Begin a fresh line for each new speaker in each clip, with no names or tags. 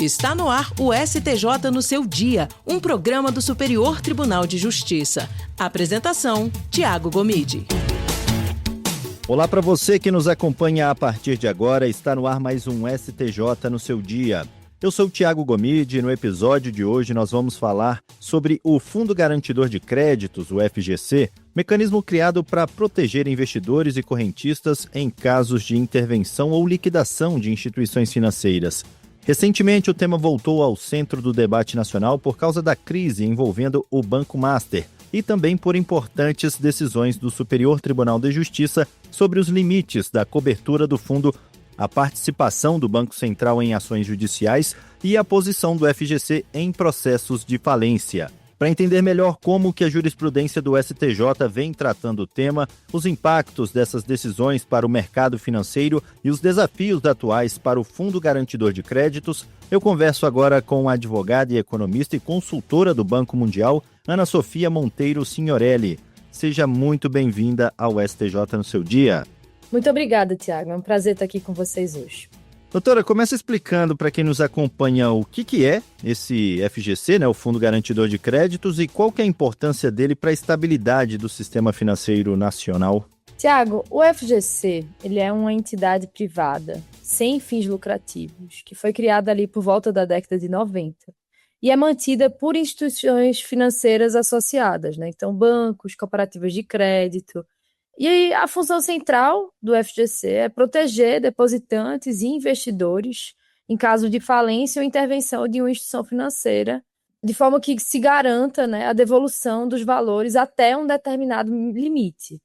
Está no ar o STJ no seu dia, um programa do Superior Tribunal de Justiça. Apresentação, Tiago Gomide.
Olá para você que nos acompanha a partir de agora, está no ar mais um STJ no seu dia. Eu sou o Tiago Gomide e no episódio de hoje nós vamos falar sobre o Fundo Garantidor de Créditos, o FGC, mecanismo criado para proteger investidores e correntistas em casos de intervenção ou liquidação de instituições financeiras. Recentemente, o tema voltou ao centro do debate nacional por causa da crise envolvendo o Banco Master e também por importantes decisões do Superior Tribunal de Justiça sobre os limites da cobertura do fundo, a participação do Banco Central em ações judiciais e a posição do FGC em processos de falência. Para entender melhor como que a jurisprudência do STJ vem tratando o tema, os impactos dessas decisões para o mercado financeiro e os desafios atuais para o Fundo Garantidor de Créditos, eu converso agora com a advogada e economista e consultora do Banco Mundial, Ana Sofia Monteiro Signorelli. Seja muito bem-vinda ao STJ no seu dia.
Muito obrigada, Tiago. É um prazer estar aqui com vocês hoje.
Doutora, começa explicando para quem nos acompanha o que é esse FGC, né, o Fundo Garantidor de Créditos, e qual que é a importância dele para a estabilidade do sistema financeiro nacional.
Tiago, o FGC ele é uma entidade privada, sem fins lucrativos, que foi criada ali por volta da década de 90 e é mantida por instituições financeiras associadas, né? Então, bancos, cooperativas de crédito. E a função central do FGC é proteger depositantes e investidores em caso de falência ou intervenção de uma instituição financeira, de forma que se garanta, né, a devolução dos valores até um determinado limite.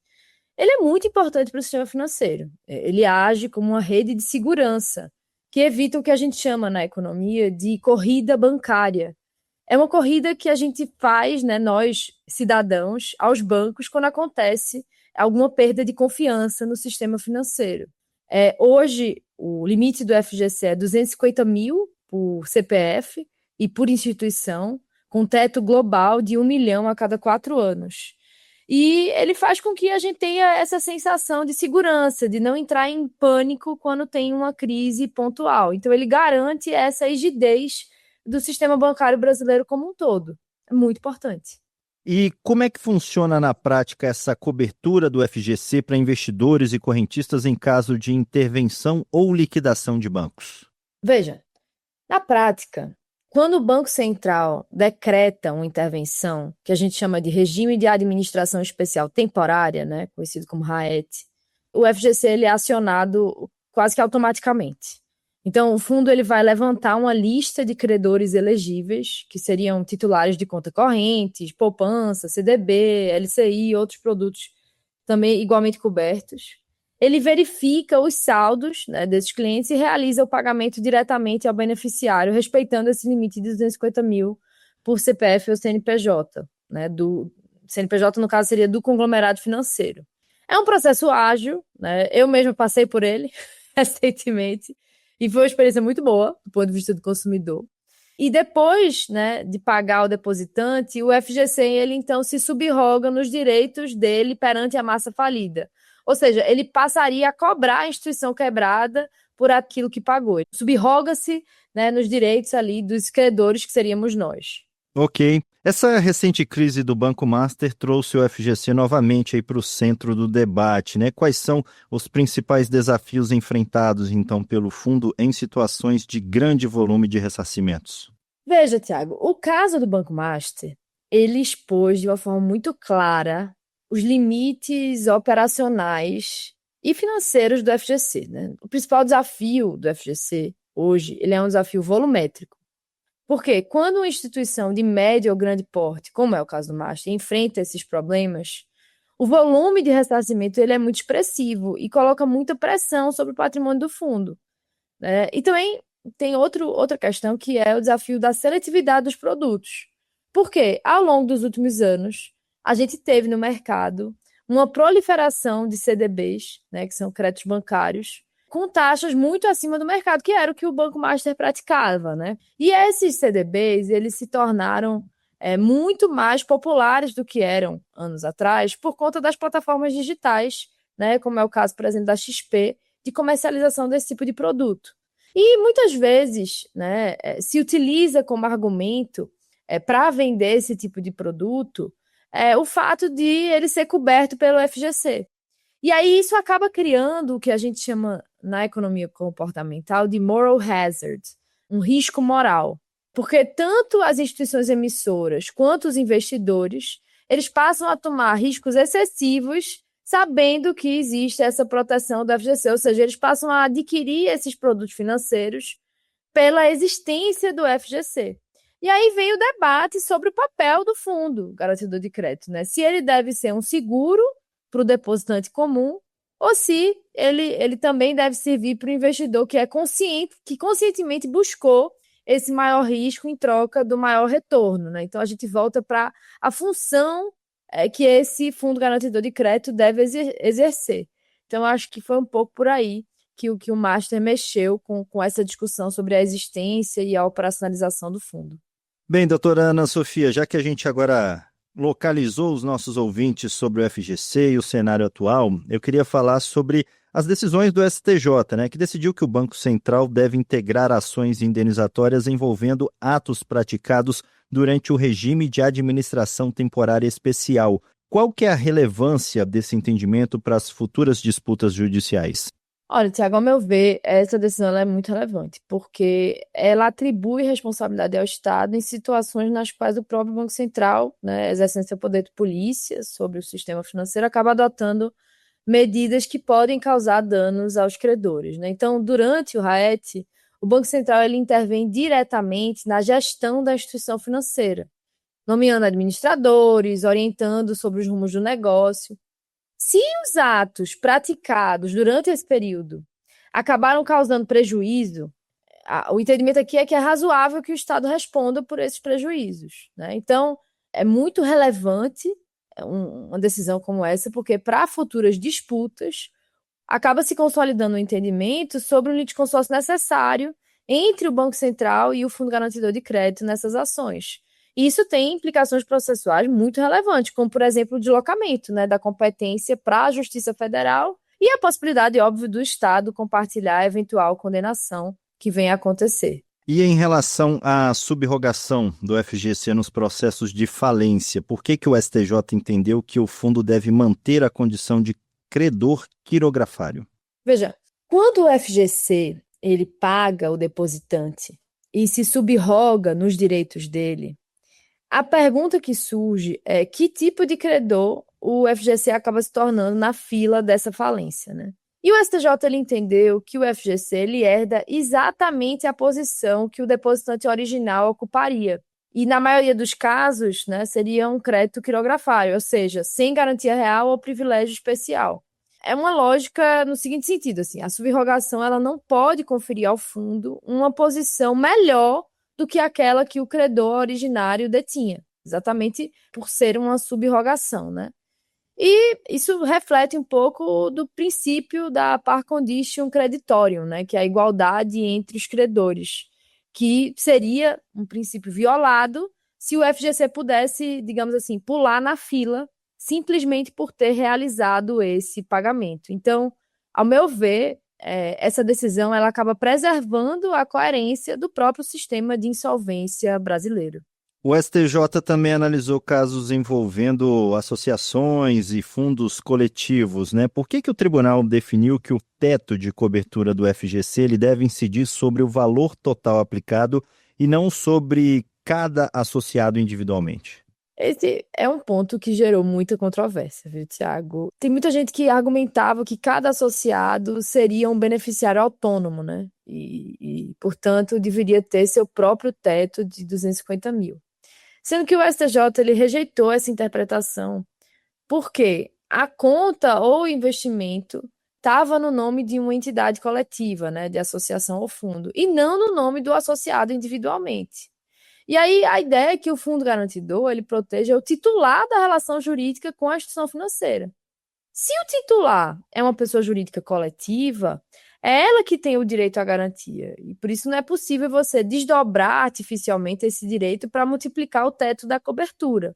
Ele é muito importante para o sistema financeiro. Ele age como uma rede de segurança, que evita o que a gente chama na economia de corrida bancária. É uma corrida que a gente faz, né, nós, cidadãos, aos bancos, quando acontece alguma perda de confiança no sistema financeiro. Hoje, o limite do FGC é 250 mil por CPF e por instituição, com teto global de 1 milhão a cada 4 anos. E ele faz com que a gente tenha essa sensação de segurança, de não entrar em pânico quando tem uma crise pontual. Então, ele garante essa rigidez do sistema bancário brasileiro como um todo. É muito importante.
E como é que funciona na prática essa cobertura do FGC para investidores e correntistas em caso de intervenção ou liquidação de bancos?
Veja, na prática, quando o Banco Central decreta uma intervenção, que a gente chama de regime de administração especial temporária, né, conhecido como RAET, o FGC ele é acionado quase que automaticamente. Então, o fundo ele vai levantar uma lista de credores elegíveis, que seriam titulares de conta corrente, poupança, CDB, LCI e outros produtos também igualmente cobertos. Ele verifica os saldos, né, desses clientes e realiza o pagamento diretamente ao beneficiário, respeitando esse limite de 250 mil por CPF ou CNPJ. Né, do CNPJ, no caso, seria do conglomerado financeiro. É um processo ágil, né, eu mesma passei por ele recentemente, e foi uma experiência muito boa, do ponto de vista do consumidor. E depois, né, de pagar o depositante, o FGC, ele então se subroga nos direitos dele perante a massa falida. Ou seja, ele passaria a cobrar a instituição quebrada por aquilo que pagou. Subroga-se, né, nos direitos ali dos credores, que seríamos nós.
Ok. Essa recente crise do Banco Master trouxe o FGC novamente para o centro do debate, né? Quais são os principais desafios enfrentados, então, pelo fundo em situações de grande volume de ressarcimentos?
Veja, Tiago, o caso do Banco Master, ele expôs de uma forma muito clara os limites operacionais e financeiros do FGC, né? O principal desafio do FGC hoje, ele é um desafio volumétrico. Porque quando uma instituição de médio ou grande porte, como é o caso do Master, enfrenta esses problemas, o volume de ressarcimento ele é muito expressivo e coloca muita pressão sobre o patrimônio do fundo. Né? E também tem outra questão que é o desafio da seletividade dos produtos. Porque ao longo dos últimos anos, a gente teve no mercado uma proliferação de CDBs, né, que são créditos bancários, com taxas muito acima do mercado, que era o que o Banco Master praticava, né? E esses CDBs, eles se tornaram muito mais populares do que eram anos atrás, por conta das plataformas digitais, né? Como é o caso, por exemplo, da XP, de comercialização desse tipo de produto. E muitas vezes, né, se utiliza como argumento para vender esse tipo de produto o fato de ele ser coberto pelo FGC. E aí isso acaba criando o que a gente chama na economia comportamental de moral hazard, um risco moral. Porque tanto as instituições emissoras quanto os investidores, eles passam a tomar riscos excessivos sabendo que existe essa proteção do FGC, ou seja, eles passam a adquirir esses produtos financeiros pela existência do FGC. E aí vem o debate sobre o papel do fundo garantidor de crédito, né? Se ele deve ser um seguro para o depositante comum, ou se ele também deve servir para o investidor que é consciente, que conscientemente buscou esse maior risco em troca do maior retorno, né? Então a gente volta para a função que esse fundo garantidor de crédito deve exercer. Então acho que foi um pouco por aí que o Master mexeu com essa discussão sobre a existência e a operacionalização do fundo.
Bem, doutora Ana Sofia, já que a gente agora localizou os nossos ouvintes sobre o FGC e o cenário atual, eu queria falar sobre as decisões do STJ, né, que decidiu que o Banco Central deve integrar ações indenizatórias envolvendo atos praticados durante o regime de administração temporária especial. Qual que é a relevância desse entendimento para as futuras disputas judiciais?
Olha, Tiago, ao meu ver, essa decisão é muito relevante, porque ela atribui responsabilidade ao Estado em situações nas quais o próprio Banco Central, né, exercendo seu poder de polícia sobre o sistema financeiro, acaba adotando medidas que podem causar danos aos credores, né? Então, durante o RAET, o Banco Central ele intervém diretamente na gestão da instituição financeira, nomeando administradores, orientando sobre os rumos do negócio. Se os atos praticados durante esse período acabaram causando prejuízo, o entendimento aqui é que é razoável que o Estado responda por esses prejuízos, né? Então, é muito relevante uma decisão como essa, porque para futuras disputas acaba se consolidando um entendimento sobre o litisconsórcio necessário entre o Banco Central e o Fundo Garantidor de Crédito nessas ações. E isso tem implicações processuais muito relevantes, como, por exemplo, o deslocamento, né, da competência para a Justiça Federal e a possibilidade, óbvio, do Estado compartilhar a eventual condenação que venha a acontecer.
E em relação à subrogação do FGC nos processos de falência, por que o STJ entendeu que o fundo deve manter a condição de credor quirografário?
Veja, quando o FGC ele paga o depositante e se subroga nos direitos dele, a pergunta que surge é que tipo de credor o FGC acaba se tornando na fila dessa falência, né? E o STJ ele entendeu que o FGC ele herda exatamente a posição que o depositante original ocuparia. E na maioria dos casos, né, seria um crédito quirografário, ou seja, sem garantia real ou privilégio especial. É uma lógica no seguinte sentido, assim, a subrogação ela não pode conferir ao fundo uma posição melhor do que aquela que o credor originário detinha, exatamente por ser uma subrogação, né? E isso reflete um pouco do princípio da par condicio creditorium, né, que é a igualdade entre os credores, que seria um princípio violado se o FGC pudesse, digamos assim, pular na fila simplesmente por ter realizado esse pagamento. Então, ao meu ver, essa decisão ela acaba preservando a coerência do próprio sistema de insolvência brasileiro.
O STJ também analisou casos envolvendo associações e fundos coletivos, né? Por que o tribunal definiu que o teto de cobertura do FGC ele deve incidir sobre o valor total aplicado e não sobre cada associado individualmente?
Esse é um ponto que gerou muita controvérsia, viu, Tiago? Tem muita gente que argumentava que cada associado seria um beneficiário autônomo, né? Portanto, deveria ter seu próprio teto de 250 mil. Sendo que o STJ ele rejeitou essa interpretação porque a conta ou investimento estava no nome de uma entidade coletiva, né, de associação ou fundo, e não no nome do associado individualmente. E aí a ideia é que o fundo garantidor ele proteja o titular da relação jurídica com a instituição financeira. Se o titular é uma pessoa jurídica coletiva, é ela que tem o direito à garantia. E por isso não é possível você desdobrar artificialmente esse direito para multiplicar o teto da cobertura,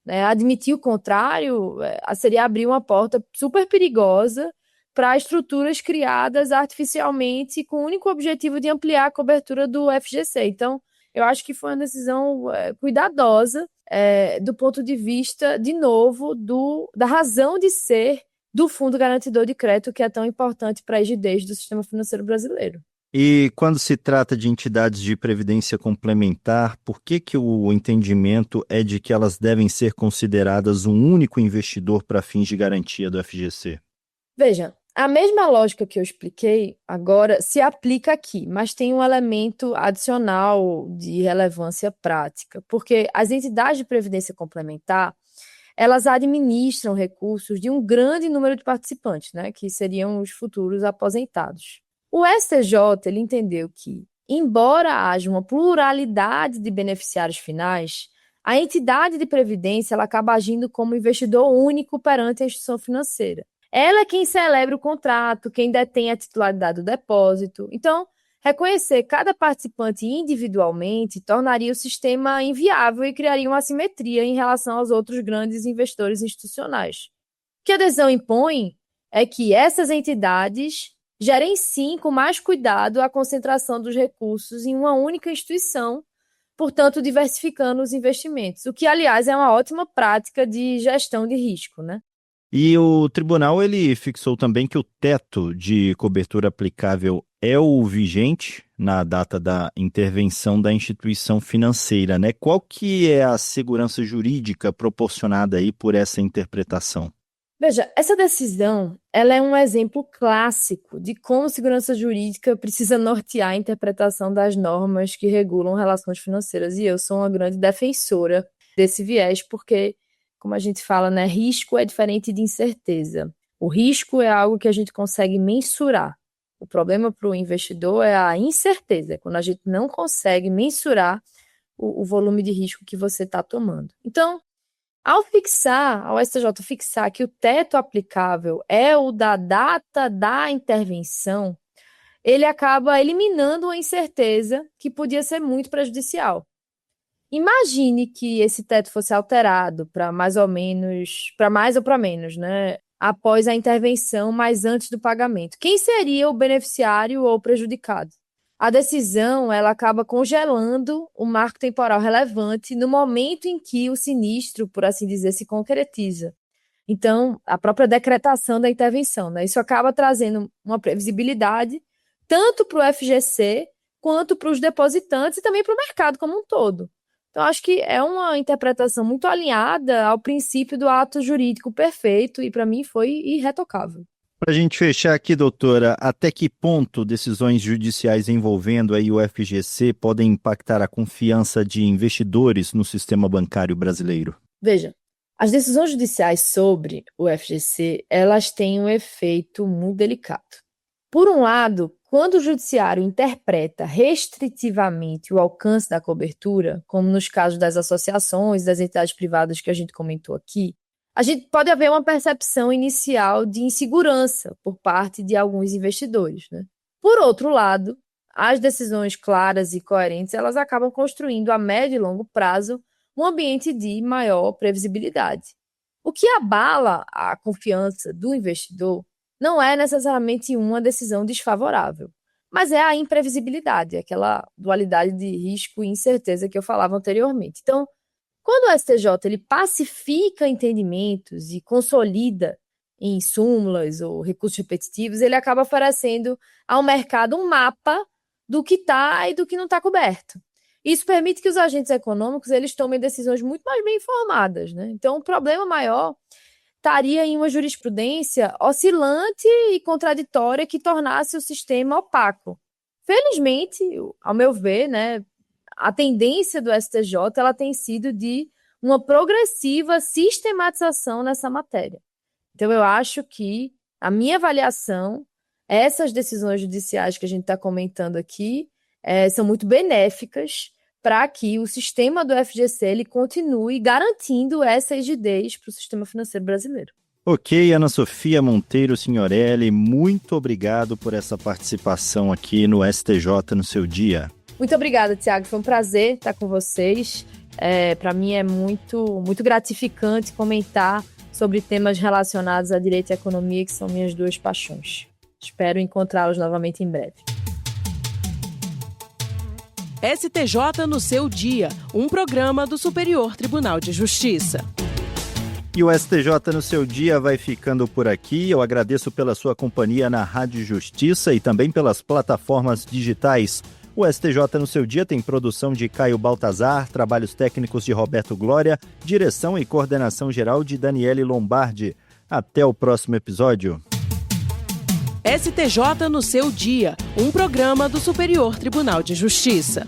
né? Admitir o contrário seria abrir uma porta super perigosa para estruturas criadas artificialmente com o único objetivo de ampliar a cobertura do FGC. Então, eu acho que foi uma decisão cuidadosa do ponto de vista, de novo, da razão de ser do Fundo Garantidor de Crédito, que é tão importante para a rigidez do sistema financeiro brasileiro.
E quando se trata de entidades de previdência complementar, por que o entendimento é de que elas devem ser consideradas um único investidor para fins de garantia do FGC?
Veja, a mesma lógica que eu expliquei agora se aplica aqui, mas tem um elemento adicional de relevância prática, porque as entidades de previdência complementar, elas administram recursos de um grande número de participantes, né, que seriam os futuros aposentados. O STJ ele entendeu que, embora haja uma pluralidade de beneficiários finais, a entidade de previdência ela acaba agindo como investidor único perante a instituição financeira. Ela é quem celebra o contrato, quem detém a titularidade do depósito. Então, reconhecer cada participante individualmente tornaria o sistema inviável e criaria uma assimetria em relação aos outros grandes investidores institucionais. O que a adesão impõe é que essas entidades gerenciem com mais cuidado a concentração dos recursos em uma única instituição, portanto, diversificando os investimentos, o que, aliás, é uma ótima prática de gestão de risco, né?
E o tribunal ele fixou também que o teto de cobertura aplicável é o vigente na data da intervenção da instituição financeira, né? Qual que é a segurança jurídica proporcionada aí por essa interpretação?
Veja, essa decisão ela é um exemplo clássico de como segurança jurídica precisa nortear a interpretação das normas que regulam relações financeiras. E eu sou uma grande defensora desse viés, porque, como a gente fala, né, risco é diferente de incerteza. O risco é algo que a gente consegue mensurar. O problema para o investidor é a incerteza, quando a gente não consegue mensurar o volume de risco que você está tomando. Então, ao STJ fixar que o teto aplicável é o da data da intervenção, ele acaba eliminando uma incerteza que podia ser muito prejudicial. Imagine que esse teto fosse alterado para mais ou para menos, né? Após a intervenção, mas antes do pagamento. Quem seria o beneficiário ou prejudicado? A decisão ela acaba congelando o marco temporal relevante no momento em que o sinistro, por assim dizer, se concretiza. Então, a própria decretação da intervenção, né? Isso acaba trazendo uma previsibilidade tanto para o FGC quanto para os depositantes e também para o mercado como um todo. Então, acho que é uma interpretação muito alinhada ao princípio do ato jurídico perfeito e, para mim, foi irretocável.
Para a gente fechar aqui, doutora, até que ponto decisões judiciais envolvendo aí o FGC podem impactar a confiança de investidores no sistema bancário brasileiro?
Veja, as decisões judiciais sobre o FGC, elas têm um efeito muito delicado. Por um lado, quando o judiciário interpreta restritivamente o alcance da cobertura, como nos casos das associações, das entidades privadas que a gente comentou aqui, a gente pode haver uma percepção inicial de insegurança por parte de alguns investidores, né? Por outro lado, as decisões claras e coerentes, elas acabam construindo a médio e longo prazo um ambiente de maior previsibilidade. O que abala a confiança do investidor não é necessariamente uma decisão desfavorável, mas é a imprevisibilidade, aquela dualidade de risco e incerteza que eu falava anteriormente. Então, quando o STJ ele pacifica entendimentos e consolida em súmulas ou recursos repetitivos, ele acaba oferecendo ao mercado um mapa do que está e do que não está coberto. Isso permite que os agentes econômicos eles tomem decisões muito mais bem informadas, né? Então, o problema maior estaria em uma jurisprudência oscilante e contraditória que tornasse o sistema opaco. Felizmente, ao meu ver, né, a tendência do STJ ela tem sido de uma progressiva sistematização nessa matéria. Então, eu acho que, a minha avaliação, essas decisões judiciais que a gente está comentando aqui são muito benéficas para que o sistema do FGC ele continue garantindo essa rigidez para o sistema financeiro brasileiro.
Ok, Ana Sofia Monteiro Signorelli, muito obrigado por essa participação aqui no STJ no seu dia.
Muito obrigada, Tiago. Foi um prazer estar com vocês. Para mim é muito gratificante comentar sobre temas relacionados a direito e economia, que são minhas duas paixões. Espero encontrá-los novamente em breve.
STJ no seu dia, um programa do Superior Tribunal de Justiça.
E o STJ no seu dia vai ficando por aqui. Eu agradeço pela sua companhia na Rádio Justiça e também pelas plataformas digitais. O STJ no seu dia tem produção de Caio Baltazar, trabalhos técnicos de Roberto Glória, direção e coordenação geral de Daniele Lombardi. Até o próximo episódio.
STJ no seu dia, um programa do Superior Tribunal de Justiça.